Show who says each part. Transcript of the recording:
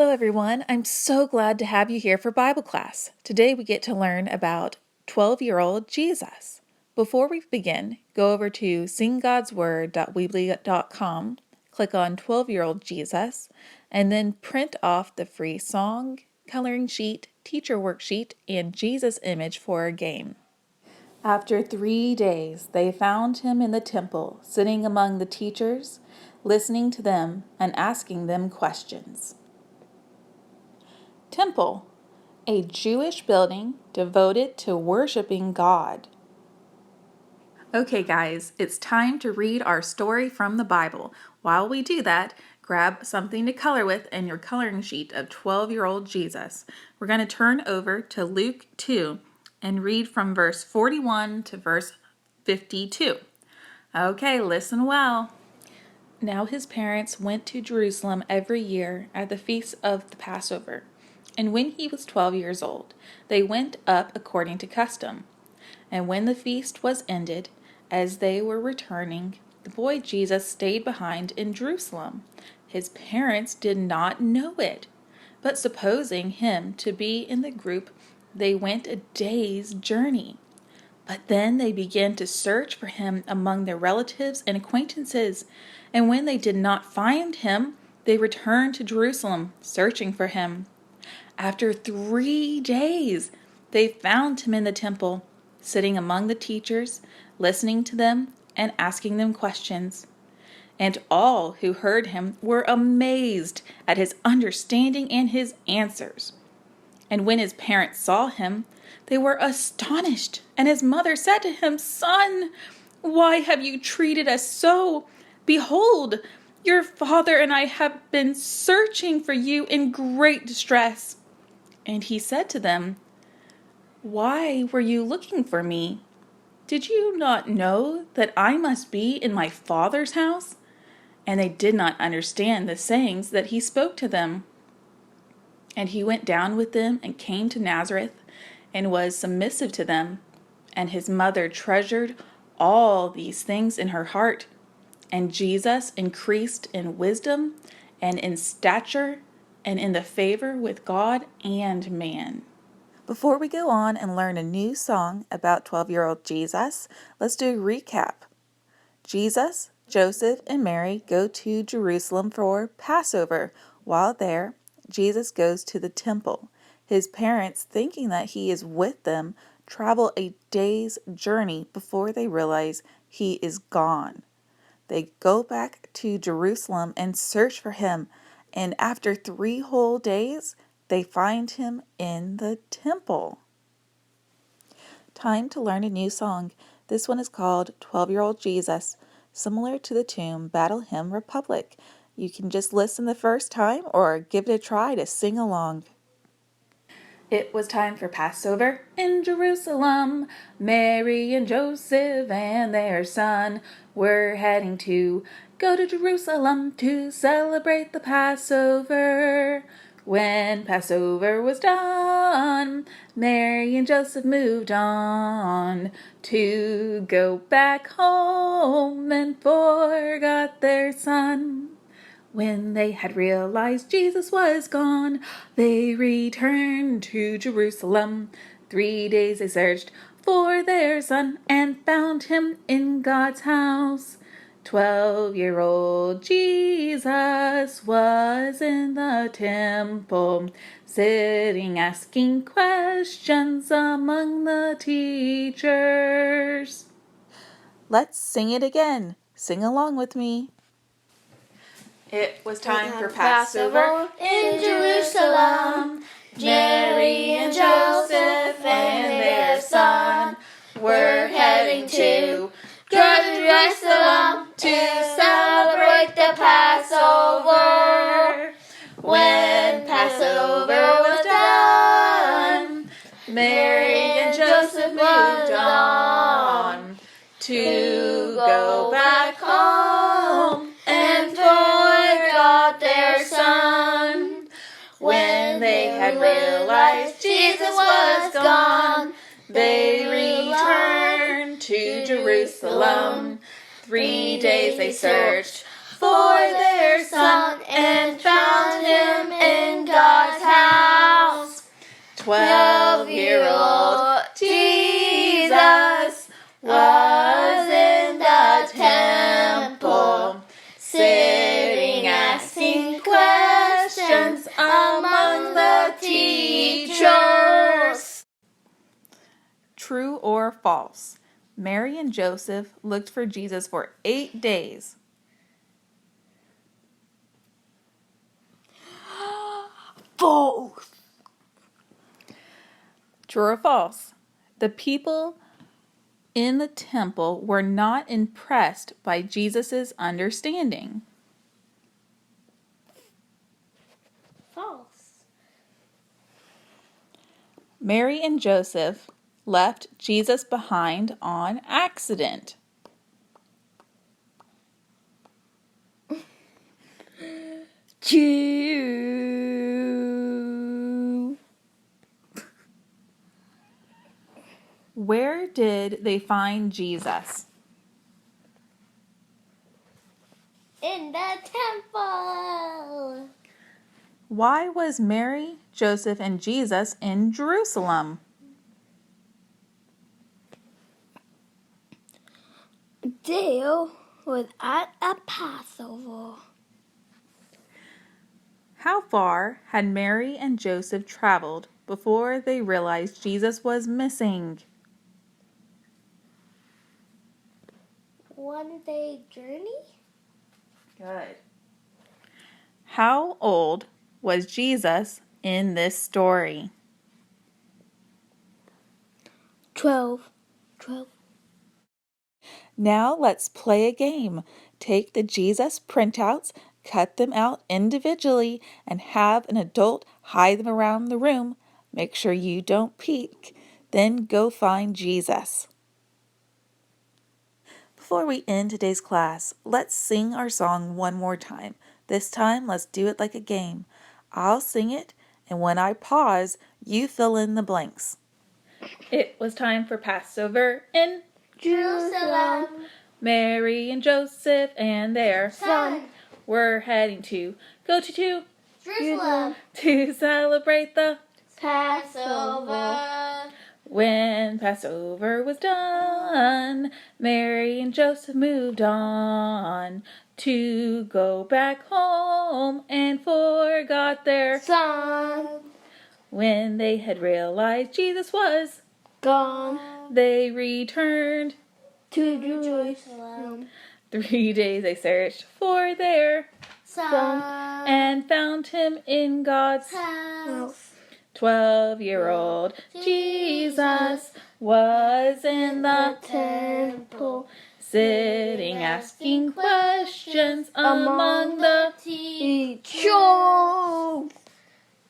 Speaker 1: Hello everyone, I'm so glad to have you here for Bible class. Today we get to learn about 12-year-old Jesus. Before we begin, go over to singgodsword.weebly.com, click on 12-year-old Jesus, and then print off the free song, coloring sheet, teacher worksheet, and Jesus image for a game. After 3 days, they found him in the temple, sitting among the teachers, listening to them and asking them questions. Temple, a Jewish building devoted to worshiping God. Okay, guys, it's time to read our story from the Bible. While we do that, grab something to color with and your coloring sheet of 12-year-old Jesus. We're going to turn over to Luke 2 and read from verse 41 to verse 52. Okay, listen well. Now his parents went to Jerusalem every year at the feast of the Passover. And when he was 12 years old, they went up according to custom. And when the feast was ended, as they were returning, the boy Jesus stayed behind in Jerusalem. His parents did not know it, but supposing him to be in the group, they went a day's journey. But then they began to search for him among their relatives and acquaintances. And when they did not find him, they returned to Jerusalem, searching for him. After 3 days, they found him in the temple, sitting among the teachers, listening to them and asking them questions. And all who heard him were amazed at his understanding and his answers. And when his parents saw him, they were astonished. And his mother said to him, "Son, why have you treated us so? Behold, your father and I have been searching for you in great distress." And he said to them, "Why were you looking for me? Did you not know that I must be in my Father's house?" And they did not understand the sayings that he spoke to them. And he went down with them and came to Nazareth and was submissive to them. And his mother treasured all these things in her heart. And Jesus increased in wisdom and in stature and in the favor with God and man. Before we go on and learn a new song about 12-year-old Jesus, let's do a recap. Jesus, Joseph, and Mary go to Jerusalem for Passover. While there, Jesus goes to the temple. His parents, thinking that he is with them, travel a day's journey before they realize he is gone. They go back to Jerusalem and search for him, and after 3 whole days, they find him in the temple. Time to learn a new song. This one is called 12-Year-Old Jesus, similar to the tune Battle Hymn Republic. You can just listen the first time or give it a try to sing along. It was time for Passover in Jerusalem. Mary and Joseph and their son were heading to go to Jerusalem to celebrate the Passover. When Passover was done, Mary and Joseph moved on to go back home and forgot their son. When they had realized Jesus was gone, they returned to Jerusalem. 3 days they searched for their son and found him in God's house. 12-year-old Jesus was in the temple, sitting asking questions among the teachers. Let's sing it again. Sing along with me. It was time for Passover in Jerusalem. Mary and Joseph and their son were heading to Jerusalem to celebrate the Passover. When Passover was done, Mary and Joseph moved on to go back home and forgot their son. When they had realized Jesus was gone, they returned to Jerusalem. 3 days they searched for their son and found him in God. 12-year-old Jesus was in the temple, sitting asking questions among the teachers. True or false? Mary and Joseph looked for Jesus for 8 days.
Speaker 2: False.
Speaker 1: True or false? The people in the temple were not impressed by Jesus' understanding.
Speaker 2: False.
Speaker 1: Mary and Joseph left Jesus behind on accident.
Speaker 2: True.
Speaker 1: Where did they find Jesus?
Speaker 2: In the temple.
Speaker 1: Why was Mary, Joseph, and Jesus in Jerusalem?
Speaker 2: They was at a Passover.
Speaker 1: How far had Mary and Joseph traveled before they realized Jesus was missing?
Speaker 2: 1 day journey.
Speaker 1: Good. How old was Jesus in this story?
Speaker 2: 12.
Speaker 1: Now let's play a game. Take the Jesus printouts, cut them out individually, and have an adult hide them around the room. Make sure you don't peek. Then go find Jesus. Before we end today's class, let's sing our song one more time. This time, let's do it like a game. I'll sing it, and when I pause, you fill in the blanks. It was time for Passover in
Speaker 2: Jerusalem.
Speaker 1: Mary and Joseph and their
Speaker 2: Son.
Speaker 1: were heading to
Speaker 2: Jerusalem.
Speaker 1: to celebrate the
Speaker 2: Passover.
Speaker 1: When Passover was done, Mary and Joseph moved on to go back home and forgot their
Speaker 2: Son.
Speaker 1: When they had realized Jesus was
Speaker 2: Gone.
Speaker 1: They returned.
Speaker 2: To Jerusalem.
Speaker 1: 3 days they searched for their
Speaker 2: Son.
Speaker 1: and found him in God's
Speaker 2: House.
Speaker 1: 12-year-old Jesus was in the temple, sitting asking questions among the
Speaker 2: teachers.